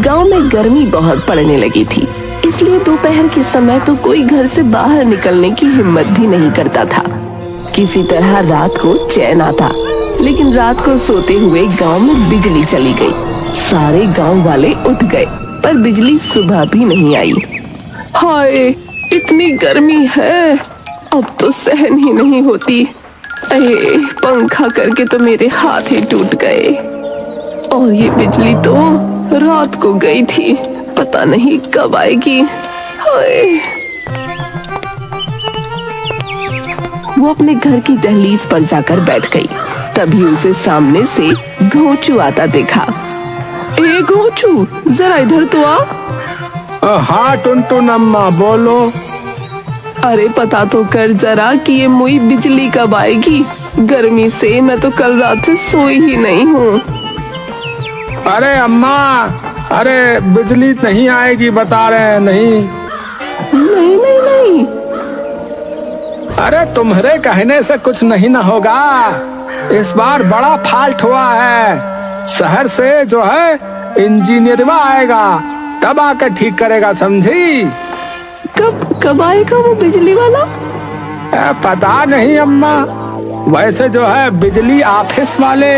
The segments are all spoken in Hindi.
गांव में गर्मी बहुत पड़ने लगी थी, इसलिए दोपहर के समय तो कोई घर से बाहर निकलने की हिम्मत भी नहीं करता था। किसी तरह रात को चैन आता, लेकिन रात को सोते हुए गांव में बिजली चली गई। सारे गांव वाले उठ गए, पर बिजली सुबह भी नहीं आई। हाय, इतनी गर्मी है, अब तो सहन ही नहीं होती। अरे, पंखा करके तो मेरे हाथ ही टूट गए। और ये बिजली तो रात को गई थी, पता नहीं कब आएगी। हाय। वो अपने घर की दहलीज पर जाकर बैठ गई। तभी उसे सामने से घोंचू आता देखा। ए घोंचू, जरा इधर तो आ। हाँ टुनटुन अम्मा, बोलो। अरे पता तो कर जरा कि ये मुई बिजली कब आएगी। गर्मी से मैं तो कल रात से सोई ही नहीं हूँ। अरे अम्मा, अरे बिजली नहीं आएगी बता रहे हैं। नहीं नहीं नहीं नहीं। अरे तुम्हारे कहने से कुछ नहीं न होगा। इस बार बड़ा फॉल्ट हुआ है। शहर से जो है इंजीनियर आएगा, तब आकर ठीक करेगा, समझी। कब आएगा वो बिजली वाला? पता नहीं अम्मा। वैसे जो है बिजली ऑफिस वाले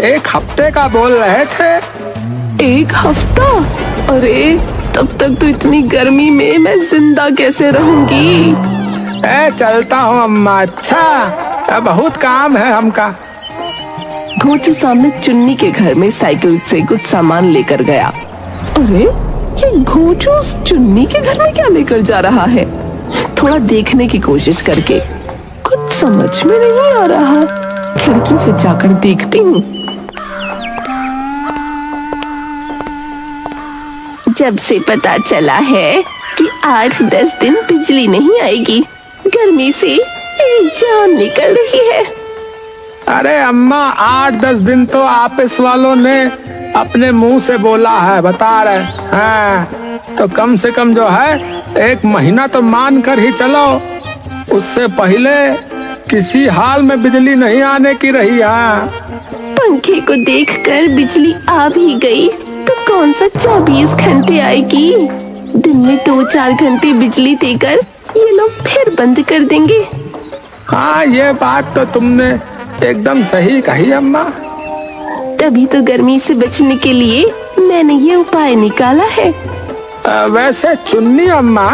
1 हफ्ते का बोल रहे थे। 1 हफ्ता? अरे तब तक तो इतनी गर्मी में मैं जिंदा कैसे रहूंगी। चलता हूँ अम्मा। अच्छा, बहुत काम है हमका। घोंचू सामने चुन्नी के घर में साइकिल से कुछ सामान लेकर गया। अरे ये घोंचू चुन्नी के घर में क्या लेकर जा रहा है? थोड़ा देखने की कोशिश करके कुछ समझ में नहीं आ रहा। खिड़की से जाकर देखती हूँ। जब से पता चला है कि 8-10 दिन बिजली नहीं आएगी, गर्मी से मेरी जान निकल रही है। अरे अम्मा, 8-10 दिन तो ऑफिस वालों ने अपने मुंह से बोला है, बता रहे हैं। तो कम से कम जो है 1 महीना तो मान कर ही चलो। उससे पहले किसी हाल में बिजली नहीं आने की रही है। पंखे को देखकर बिजली आ भी गई तो कौन सा 24 घंटे आएगी। दिन में 2-4 घंटे बिजली देकर ये लोग फिर बंद कर देंगे। हाँ, ये बात तो तुमने एकदम सही कही अम्मा। तभी तो गर्मी से बचने के लिए मैंने ये उपाय निकाला है। वैसे चुन्नी अम्मा,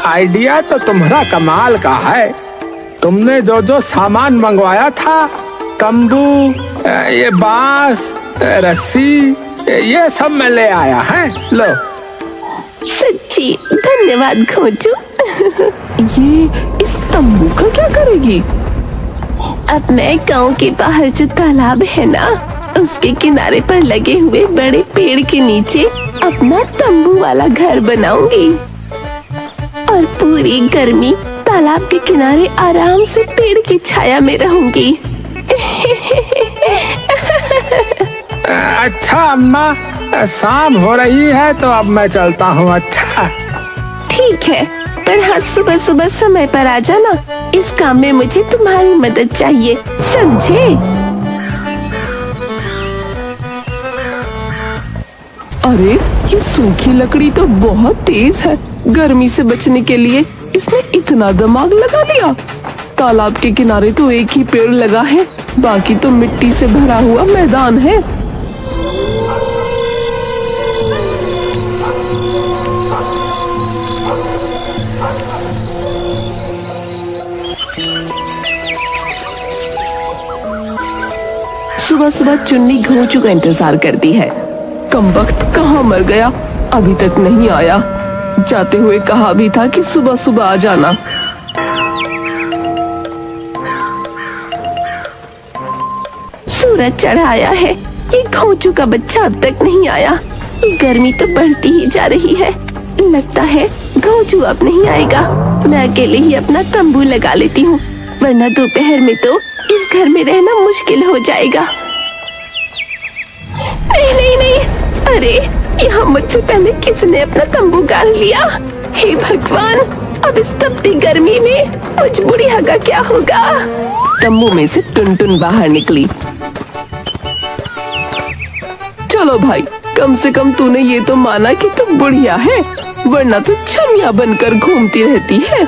आइडिया तो तुम्हारा कमाल का है। तुमने जो जो सामान मंगवाया था, तंबू, ये बांस, रस्सी, ये सब मैं ले आया है। लो। सच्ची धन्यवाद घोंचू। ये इस तंबू का क्या करेगी? अब मैं गांव के बाहर जो तालाब है ना, उसके किनारे पर लगे हुए बड़े पेड़ के नीचे अपना तंबू वाला घर बनाऊंगी और पूरी गर्मी तालाब के किनारे आराम से पेड़ की छाया में रहूंगी। अच्छा अम्मा, शाम हो रही है तो अब मैं चलता हूँ। अच्छा ठीक है, पर हाँ सुबह सुबह समय पर आ जाना। इस काम में मुझे तुम्हारी मदद चाहिए, समझे? अरे ये सूखी लकड़ी तो बहुत तेज है। गर्मी से बचने के लिए इसने इतना दिमाग लगा लिया। तालाब के किनारे तो एक ही पेड़ लगा है, बाकी तो मिट्टी से भरा हुआ मैदान है। सुबह सुबह चुन्नी घोंचू का इंतजार करती है। कमबख्त कहाँ मर गया, अभी तक नहीं आया। जाते हुए कहा भी था कि सुबह सुबह आ जाना। सूरज चढ़ आया है, ये घोंचू का बच्चा अब तक नहीं आया। गर्मी तो बढ़ती ही जा रही है। लगता है घोंचू अब नहीं आएगा। मैं अकेले ही अपना तंबू लगा लेती हूँ, वरना दोपहर में तो इस घर में रहना मुश्किल हो जाएगा। नहीं नहीं नहीं, अरे यहाँ मुझसे पहले किसने अपना तंबू गाड़ लिया? हे भगवान, अब इस तपती गर्मी में मुझ बुढ़िया का क्या होगा? तंबू में से टुनटुन बाहर निकली। चलो भाई, कम से कम तूने ये तो माना कि तू बुढ़िया है, वरना तू छमिया बनकर घूमती रहती है।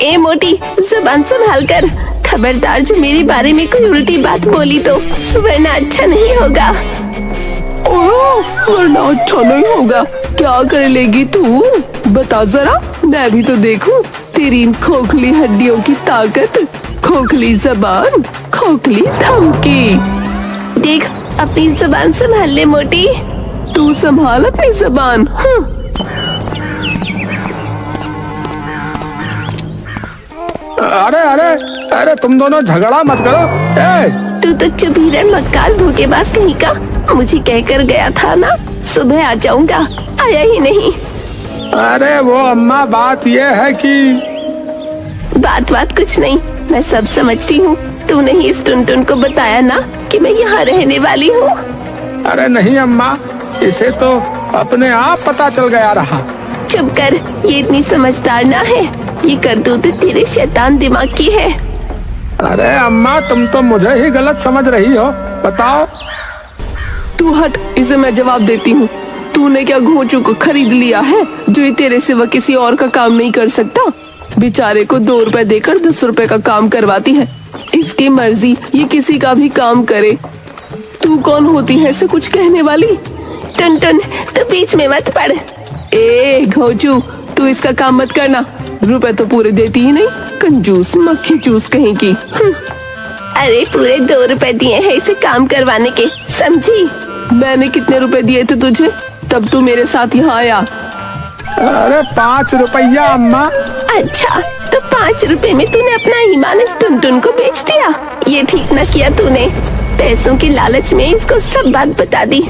ए मोटी, जुबान संभाल कर, खबरदार जो मेरे बारे में कोई उल्टी बात बोली तो, वरना अच्छा नहीं होगा। ओह, वरना अच्छा नहीं होगा? क्या कर लेगी तू? बता जरा, मैं भी तो देखूं तेरी इन खोखली हड्डियों की ताकत, खोखली जबान, खोखली धमकी। देख, अपनी जबान संभाल ले मोटी। तू संभाल अपनी जबान। अरे अरे अरे, तुम दोनों झगड़ा मत करो। तू तो चुप ही रह, मक्कार धोखेबाज कहीं का। मुझे कहकर गया था ना सुबह आ जाऊंगा, आया ही नहीं। अरे वो अम्मा, बात ये है कि बात कुछ नहीं, मैं सब समझती हूँ। तूने ही इस टुनटुन को बताया ना कि मैं यहाँ रहने वाली हूँ। अरे नहीं अम्मा, इसे तो अपने आप पता चल गया रहा। चुप कर, ये इतनी समझदार ना है। ये करतूत तेरे शैतान दिमाग की है। अरे अम्मा, तुम तो मुझे ही गलत समझ रही हो। बताओ। तू हट, इसे मैं जवाब देती हूँ। तूने क्या घोंचू को खरीद लिया है जो ये तेरे सिवा किसी और का काम नहीं कर सकता? बेचारे को 2 रुपए देकर 10 रुपए का काम करवाती है। इसकी मर्जी, ये किसी का भी काम करे। तू कौन होती है इसे कुछ कहने वाली? टन तो बीच में मत पड़। ए घोंचू, तू इसका काम मत करना। रुपए तो पूरे देती ही नहीं, कंजूस मक्खी चूस कहीं की। अरे पूरे 2 रुपए दिए हैं इसे काम करवाने के, समझी? मैंने कितने रुपए दिए थे तुझे तब तू मेरे साथ यहाँ आया? अरे 5 रुपया अम्मा। अच्छा, तो 5 रुपए में तूने अपना ईमान इस टुनटुन को बेच दिया। ये ठीक ना किया तूने। पैसों के लालच में इसको सब बात बता दी।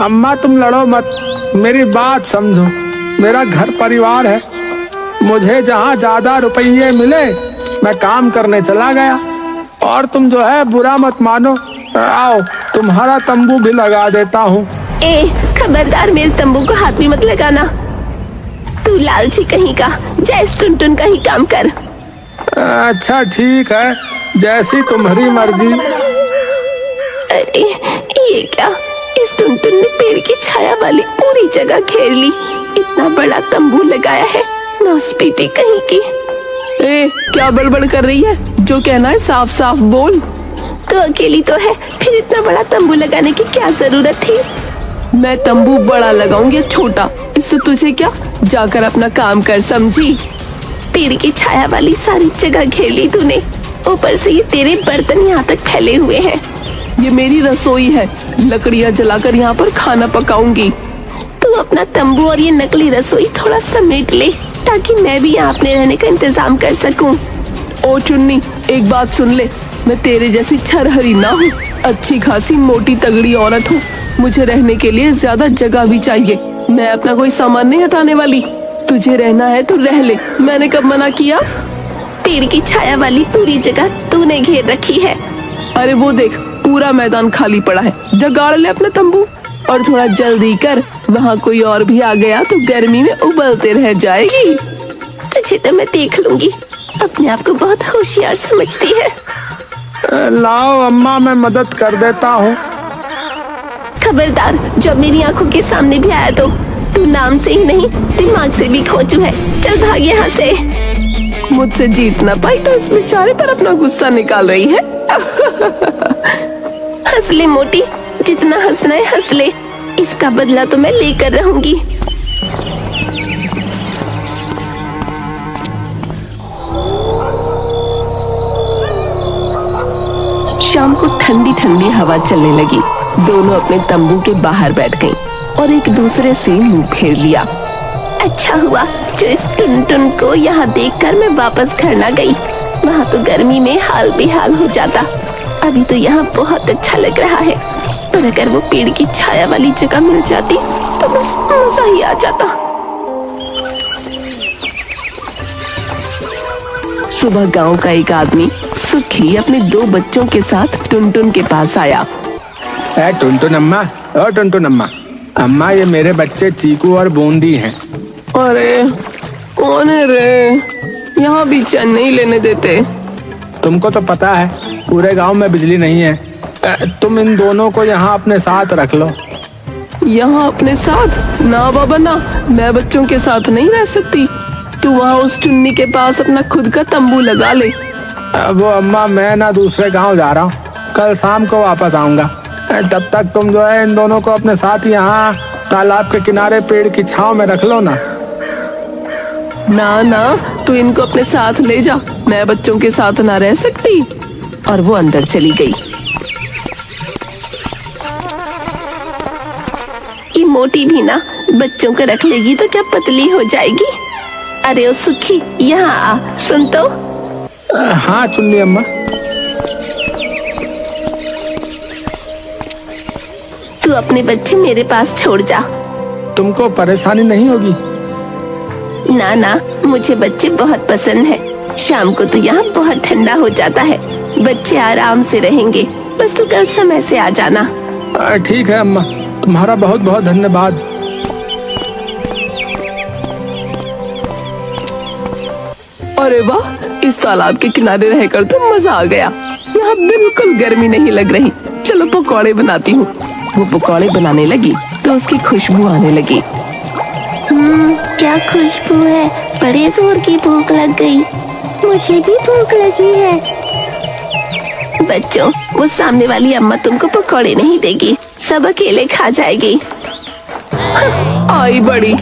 अम्मा तुम लड़ो मत, मेरी बात समझो। मेरा घर परिवार है, मुझे जहाँ ज्यादा रुपये मिले मैं काम करने चला गया। और तुम जो है बुरा मत मानो, आओ तुम्हारा तंबू भी लगा देता हूँ। ए खबरदार, मेरे तंबू को हाथ भी मत लगाना। तू लालची कहीं का, जा इस टुनटुन का ही काम कर। अच्छा ठीक है, जैसी तुम्हारी मर्जी। अरे ये क्या, इस टुनटुन ने पेड़ की छाया वाली पूरी जगह घेर ली। इतना बड़ा तंबू लगाया है, नौस्पीटी कहीं की। ए क्या बड़बड़ कर रही है? जो कहना है साफ साफ बोल। तो अकेली तो है, फिर इतना बड़ा तंबू लगाने की क्या जरूरत थी? मैं तंबू बड़ा लगाऊंगी या छोटा, इससे तुझे क्या? जाकर अपना काम कर, समझी? पेड़ की छाया वाली सारी जगह घेर ली तूने, ऊपर से ये तेरे बर्तन यहाँ तक फैले हुए हैं। ये मेरी रसोई है, लकड़ियाँ जलाकर यहाँ पर खाना पकाऊंगी। तू अपना तंबू और ये नकली रसोई थोड़ा समेट ले, ताकि मैं भी यहाँ अपने रहने का इंतजाम कर सकूं। ओ चुन्नी, एक बात सुन ले, मैं तेरे जैसी छरहरी ना हूँ, अच्छी खासी मोटी तगड़ी औरत हूँ। मुझे रहने के लिए ज्यादा जगह भी चाहिए। मैं अपना कोई सामान नहीं हटाने वाली। तुझे रहना है तो रह ले, मैंने कब मना किया? पेड़ की छाया वाली पूरी जगह तूने घेर रखी है। अरे वो देख, पूरा मैदान खाली पड़ा है, जगाड़ ले अपना तंबू। और थोड़ा जल्दी कर, वहाँ कोई और भी आ गया तो गर्मी में उबलते रह जाएगी। तुझे तो मैं देख लूंगी, अपने आप को बहुत होशियार समझती है। लाओ अम्मा, मैं मदद कर देता हूँ। खबरदार, जब मेरी आंखों के सामने भी आया तो तू नाम से ही नहीं दिमाग से भी खोचू है। चल भाग यहाँ से। मुझसे जीत ना पाई तो इस बेचारे पर अपना गुस्सा निकाल रही है। हंस ले मोटी, जितना हंसना है हंस ले, इसका बदला तो मैं लेकर रहूंगी। शाम को ठंडी ठंडी हवा चलने लगी। दोनों अपने तंबू के बाहर बैठ गईं और एक दूसरे से मुंह फेर लिया। अच्छा हुआ जो इस टुनटुन को यहाँ देखकर मैं वापस घर न गई, वहाँ तो गर्मी में हाल बेहाल हो जाता। अभी तो यहाँ बहुत अच्छा लग रहा है, पर अगर वो पेड़ की छाया वाली जगह मिल जाती तो बस मजा ही आ जाता। सुबह गांव का एक आदमी सुखी अपने 2 बच्चों के साथ टुनटुन के पास आया। ए टुनटुन अम्मा, ओ टुनटुन अम्मा, अम्मा ये मेरे बच्चे चीकू और बूंदी हैं। अरे कौन है रे? यहाँ भी चैन नहीं लेने देते। तुमको तो पता है पूरे गांव में बिजली नहीं है, तुम इन दोनों को यहाँ अपने साथ रख लो। यहाँ अपने साथ? ना बाबा ना, मैं बच्चों के साथ नहीं रह सकती। तू वहाँ उस चुन्नी के पास अपना खुद का तंबू लगा ले। वो अम्मा, मैं ना दूसरे गांव जा रहा हूँ, कल शाम को वापस आऊंगा। तब तक तुम जो है इन दोनों को अपने साथ यहाँ तालाब के किनारे पेड़ की छांव में रख लो ना। ना ना, तू इनको अपने साथ ले जा, मैं बच्चों के साथ ना रह सकती। और वो अंदर चली गई। ये मोटी भी ना बच्चों को रख लेगी तो क्या पतली हो जाएगी? अरे ओ सुखी, यहाँ आ, सुन तो। हाँ चुन्नी अम्मा। तू अपने बच्चे मेरे पास छोड़ जा। तुमको परेशानी नहीं होगी? ना ना, मुझे बच्चे बहुत पसंद है। शाम को तो यहाँ बहुत ठंडा हो जाता है, बच्चे आराम से रहेंगे। बस तू कल समय से आ जाना। ठीक है अम्मा, तुम्हारा बहुत बहुत धन्यवाद। अरे वाह, इस तालाब के किनारे रहकर तो मजा आ गया। यहाँ बिल्कुल गर्मी नहीं लग रही। चलो पकौड़े बनाती हूँ। वो पकौड़े बनाने लगी तो उसकी खुशबू आने लगी। क्या खुशबू है, बड़े जोर की भूख लग गई। मुझे भी भूख लगी है। बच्चों, वो सामने वाली अम्मा तुमको पकौड़े नहीं देगी, सब अकेले खा जाएगी। आई बड़ी।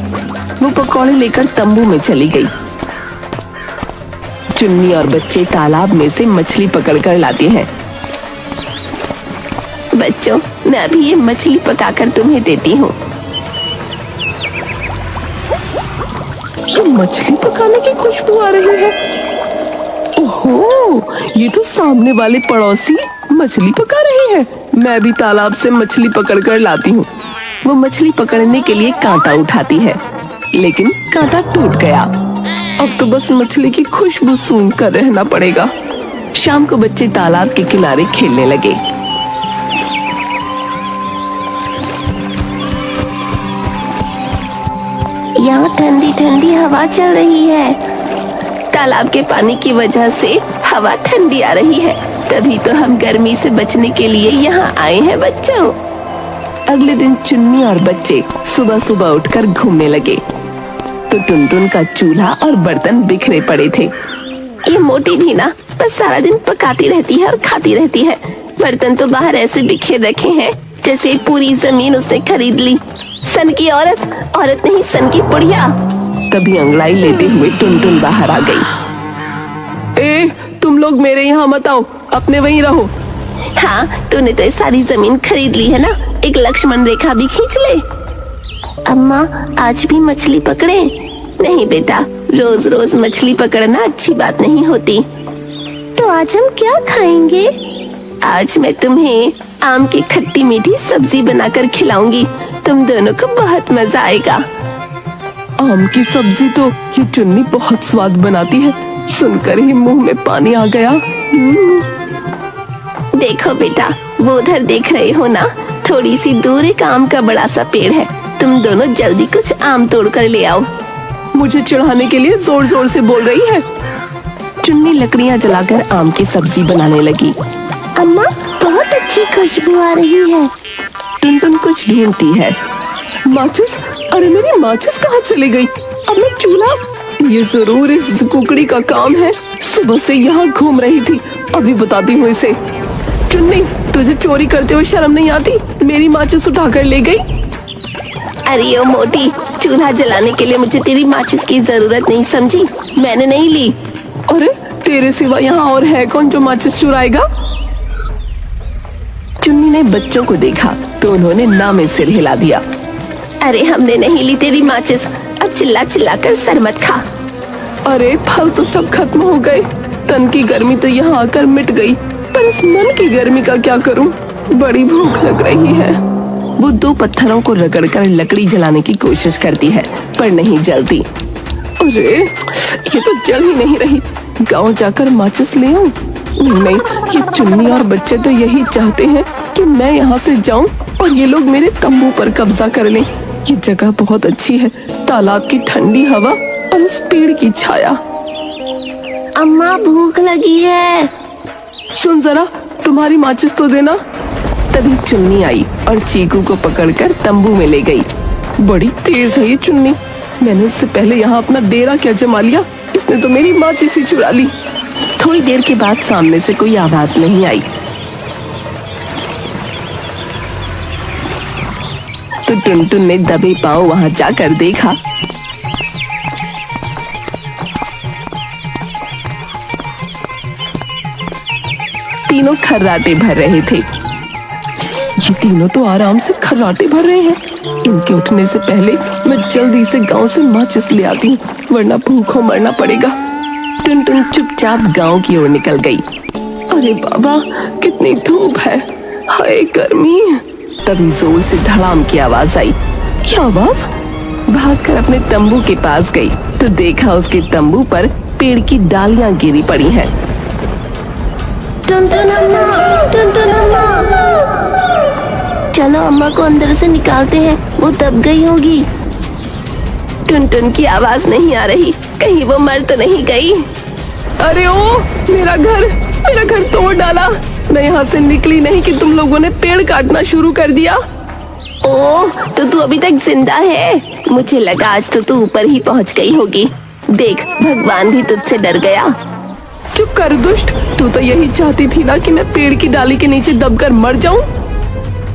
वो पकौड़े लेकर तंबू में चली गई। चुन्नी और बच्चे तालाब में से मछली पकड़कर लाते हैं। बच्चों, मैं अभी ये मछली पकाकर तुम्हें देती हूँ। ये मछली पकाने की खुशबू आ रही है। ओहो, ये तो सामने वाले पड़ोसी मछली पका रहे हैं। मैं भी तालाब से मछली पकड़कर लाती हूँ। वो मछली पकड़ने के लिए कांटा उठाती है, लेकिन कांटा टूट गया। अब तो बस मछली की खुशबू सूंघ कर रहना पड़ेगा। शाम को बच्चे तालाब के किनारे खेलने लगे। यहाँ ठंडी ठंडी हवा चल रही है। तालाब के पानी की वजह से हवा ठंडी आ रही है, तभी तो हम गर्मी से बचने के लिए यहाँ आए हैं बच्चों। अगले दिन चुन्नी और बच्चे सुबह सुबह उठकर घूमने लगे तो टुनटुन का चूल्हा और बर्तन बिखरे पड़े थे। ये मोटी भी ना बस सारा दिन पकाती रहती है और खाती रहती है। बर्तन तो बाहर ऐसे बिखेर रखे हैं जैसे पूरी जमीन उसने खरीद ली। सन की औरत नहीं, सन की पुड़िया। तभी अंगड़ाई लेते हुए टुनटुन बाहर आ गई। ए, तुम लोग मेरे यहाँ मत आओ, अपने वहीं रहो। हाँ, तूने तो सारी जमीन खरीद ली है ना, एक लक्ष्मण रेखा भी खींच ले। अम्मा, आज भी मछली पकड़े? नहीं बेटा, रोज रोज मछली पकड़ना अच्छी बात नहीं होती। तो आज हम क्या खाएंगे? आज मैं तुम्हें आम की खट्टी मीठी सब्जी बनाकर खिलाऊंगी। तुम दोनों को बहुत मजा आएगा। आम की सब्जी तो ये चुन्नी बहुत स्वाद बनाती है, सुनकर ही मुंह में पानी आ गया। देखो बेटा, वो उधर देख रहे हो ना, थोड़ी सी दूर एक आम का बड़ा सा पेड़ है। तुम दोनों जल्दी कुछ आम तोड़ कर ले आओ। मुझे चिढ़ाने के लिए जोर जोर से बोल रही है। चुन्नी लकड़ियाँ जलाकर आम की सब्जी बनाने लगी। अम्मा, बहुत अच्छी खुशबू आ रही है। टुनटुन कुछ ढूंढती है। माचिस? अरे मेरी माचिस कहाँ चली गई? अब मैं चूल्हा? ये जरूर इस कुकड़ी का काम है। सुबह से यहाँ घूम रही थी, अभी बताती हूँ इसे। चुन्नी, तुझे चोरी करते हुए शर्म नहीं आती? मेरी माचिस उठाकर ले गई। अरे ओ मोटी, चूल्हा जलाने के लिए मुझे तेरी माचिस की जरूरत नहीं समझी, मैंने नहीं ली। अरे तेरे सिवा यहाँ और है कौन जो माचिस चुराएगा? चुन्नी ने बच्चों को देखा तो उन्होंने ना में सिर हिला दिया। अरे हमने नहीं ली तेरी माचिस, अब चिल्ला चिल्ला कर सर मत खा। अरे फल तो सब खत्म हो गए, तन की गर्मी तो यहाँ आकर मिट गई, पर इस मन की गर्मी का क्या करूं? बड़ी भूख लग रही है। वो दो पत्थरों को रगड़कर लकड़ी जलाने की कोशिश करती है, पर नहीं जलती। अरे ये तो जल ही नहीं रही, गांव जाकर माचिस ले आऊं? नहीं, ये चुन्नी और बच्चे तो यही चाहते हैं कि मैं यहाँ से जाऊं और ये लोग मेरे तंबू पर कब्जा कर लें। ये जगह बहुत अच्छी है, तालाब की ठंडी हवा और इस पेड़ की छाया। अम्मा, भूख लगी है। सुन जरा, तुम तुम्हारी माचिस तो देना। तभी चुन्नी आई और चीकू को पकड़कर तंबू में ले गई। बड़ी तेज है ये चुन्नी, मैंने इससे पहले यहाँ अपना डेरा क्या जमा लिया, इसने तो मेरी माचिस ही चुरा ली। थोड़ी देर के बाद सामने से कोई आवाज नहीं आई, तो टुनटुन ने दबे पांव वहां जाकर देखा। तीनों खर्राटे भर रहे थे। ये तीनों तो आराम से खर्राटे भर रहे हैं। इनके उठने से पहले मैं जल्दी से गांव से माचिस ले आती हूँ, वरना भूखों मरना पड़ेगा। टुनटुन चुपचाप गांव की ओर निकल गई। अरे बाबा, कितनी धूप है, हाय गर्मी। तभी जोर से धड़ाम की आवाज आई। क्या आवाज? भागकर अपने तंबू के पास गई तो देखा उसके तंबू पर पेड़ की डालियां गिरी पड़ी हैं। टुनटुन अम्मा, टुनटुन अम्मा, चलो अम्मा को अंदर से निकालते हैं, वो दब गई होगी। टुनटुन की आवाज नहीं आ रही, कहीं वो मर तो नहीं गई। अरे ओ, मेरा घर तोड़ डाला। मैं यहाँ से निकली नहीं कि तुम लोगों ने पेड़ काटना शुरू कर दिया। ओह, तो तू अभी तक जिंदा है? मुझे लगा आज तो तू ऊपर ही पहुँच गई होगी। देख, भगवान भी तुझसे डर गया। चुप कर दुष्ट, तू तो यही चाहती थी ना कि मैं पेड़ की डाली के नीचे दबकर मर जाऊं।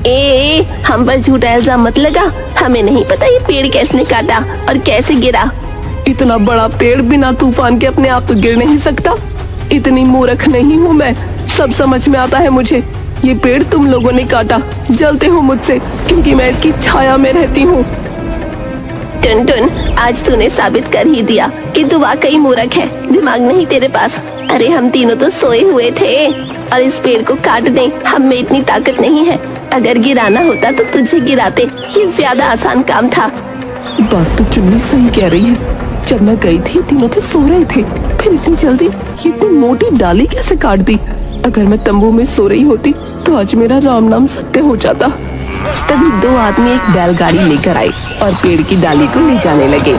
ए, हम पर झूठा इल्जाम मत लगा। हमें नहीं पता ये पेड़ किसने काटा और कैसे गिरा। इतना बड़ा पेड़ बिना तूफान के अपने आप तो गिर नहीं सकता। इतनी मूर्ख नहीं हूँ मैं, सब समझ में आता है मुझे। ये पेड़ तुम लोगों ने काटा, जलते हो मुझसे क्योंकि मैं इसकी छाया में रहती हूँ। टुनटुन, आज तूने साबित कर ही दिया कि तू वाकई मूर्ख है, दिमाग नहीं तेरे पास। अरे हम तीनों तो सोए हुए थे और इस पेड़ को काट दें, हम में इतनी ताकत नहीं है। अगर गिराना होता तो तुझे गिराते, ये ज्यादा आसान काम था। बात तो चुन्नी सही कह रही है। जब मैं गई थी तीनों तो सो रहे थे, फिर इतनी जल्दी ये इतनी मोटी डाली कैसे काट दी? अगर मैं तंबू में सो रही होती तो आज मेरा राम नाम सत्य हो जाता। तभी दो आदमी एक बैलगाड़ी लेकर आए और पेड़ की डाली को ले जाने लगे।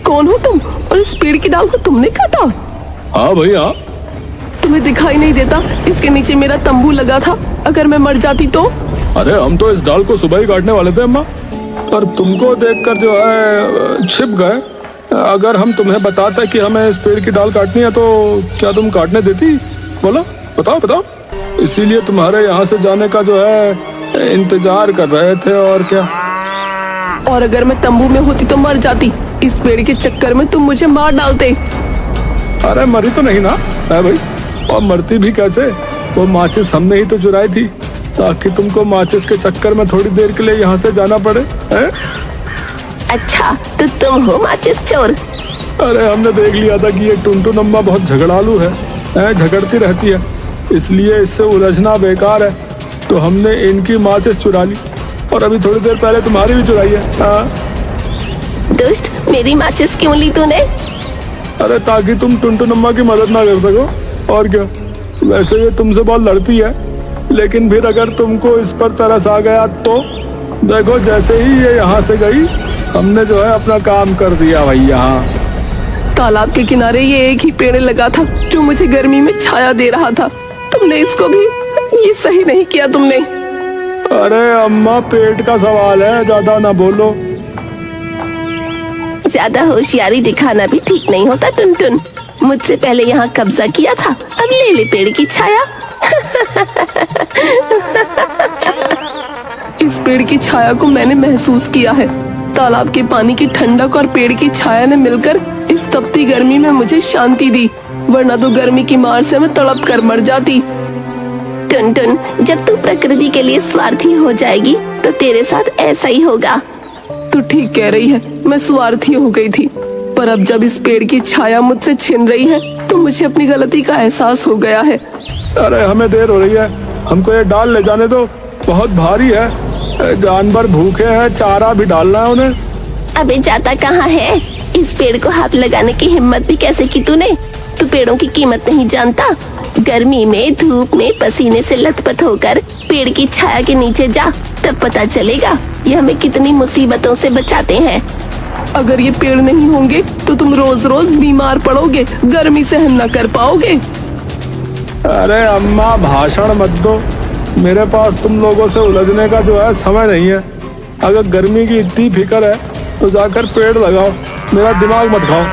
कौन हो तुम और इस पेड़ की डाल को तुमने काटा? हाँ भैया। तुम्हें दिखाई नहीं देता? इसके नीचे मेरा तंबू लगा था, अगर मैं मर जाती तो? अरे हम तो इस डाल को सुबह ही काटने वाले थे अम्मा, पर तुमको देखकर जो है छिप गए। अगर हम तुम्हें बताते कि हमें इस पेड़ की डाल काटनी है तो क्या तुम काटने देती? बोलो, बताओ। इसीलिए तुम्हारे यहाँ से जाने का जो है इंतजार कर रहे थे, और क्या। और अगर मैं तंबू में होती तो मर जाती। इस पेड़ के चक्कर में तुम मुझे मार डालते। अरे मरी तो नहीं ना है भाई, और मरती भी कैसे? वो माचिस हमने ही तो चुराई थी, ताकि तुमको माचिस के चक्कर में थोड़ी देर के लिए यहाँ से जाना पड़े है? अच्छा, तो तुम हो माचिस चोर? अरे हमने देख लिया था कि ये टुनटुन अम्मा बहुत झगड़ालू है, झगड़ती रहती है, इसलिए इससे उलझना बेकार है। तो हमने इनकी माचिस चुरा ली और अभी थोड़ी देर पहले तुम्हारी भी चुराई है। दुष्ट, मेरी माचिस क्यों ली तूने? अरे ताकि तुम टुनटुन अम्मा की मदद ना कर सको, और क्या। वैसे ये तुमसे बहुत लड़ती है, लेकिन फिर अगर तुमको इस पर तरस आ गया तो देखो, जैसे ही ये यहाँ से गई हमने जो है अपना काम कर दिया भाई। यहाँ तालाब के किनारे ये एक ही पेड़ लगा था जो मुझे गर्मी में छाया दे रहा था। तुमने इसको भी, ये सही नहीं किया तुमने। अरे अम्मा, पेट का सवाल है, ज्यादा ना बोलो। ज्यादा होशियारी दिखाना भी ठीक नहीं होता टुनटुन। मुझसे पहले यहाँ कब्जा किया था, अब ले ले पेड़ की छाया। इस पेड़ की छाया को मैंने महसूस किया है। तालाब के पानी की ठंडक और पेड़ की छाया ने मिलकर इस तपती गर्मी में मुझे शांति दी, वरना तो गर्मी की मार से मैं तड़प कर मर जाती। टुनटुन, जब तू प्रकृति के लिए स्वार्थी हो जाएगी तो तेरे साथ ऐसा ही होगा। तू ठीक कह रही है, मैं स्वार्थी हो गई थी, पर अब जब इस पेड़ की छाया मुझसे छिन रही है तो मुझे अपनी गलती का एहसास हो गया है। अरे हमें देर हो रही है, हमको ये डाल ले जाने दो, बहुत भारी है, जानवर भूखे हैं, चारा भी डालना है उन्हें। अबे जाता कहाँ है? इस पेड़ को हाथ लगाने की हिम्मत भी कैसे की तूने? तू पेड़ों की कीमत नहीं जानता। गर्मी में धूप में पसीने से लथपथ होकर पेड़ की छाया के नीचे जा, तब पता चलेगा ये हमें कितनी मुसीबतों से बचाते हैं। अगर ये पेड़ नहीं होंगे तो तुम रोज रोज बीमार पड़ोगे, गर्मी सहन न कर पाओगे। अरे अम्मा भाषण मत दो, मेरे पास तुम लोगों से उलझने का जो है समय नहीं है। अगर गर्मी की इतनी फिक्र है तो जाकर पेड़ लगाओ, मेरा दिमाग मत खाओ।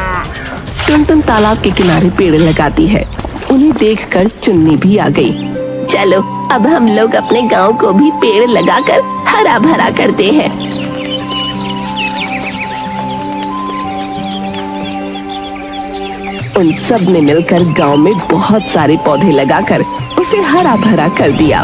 टुनटुन तालाब के किनारे पेड़ लगाती है। उन्हें देखकर चुन्नी भी आ गई। चलो अब हम लोग अपने गांव को भी पेड़ लगाकर हरा भरा करते हैं। उन सब ने मिलकर गांव में बहुत सारे पौधे लगाकर उसे हरा भरा कर दिया।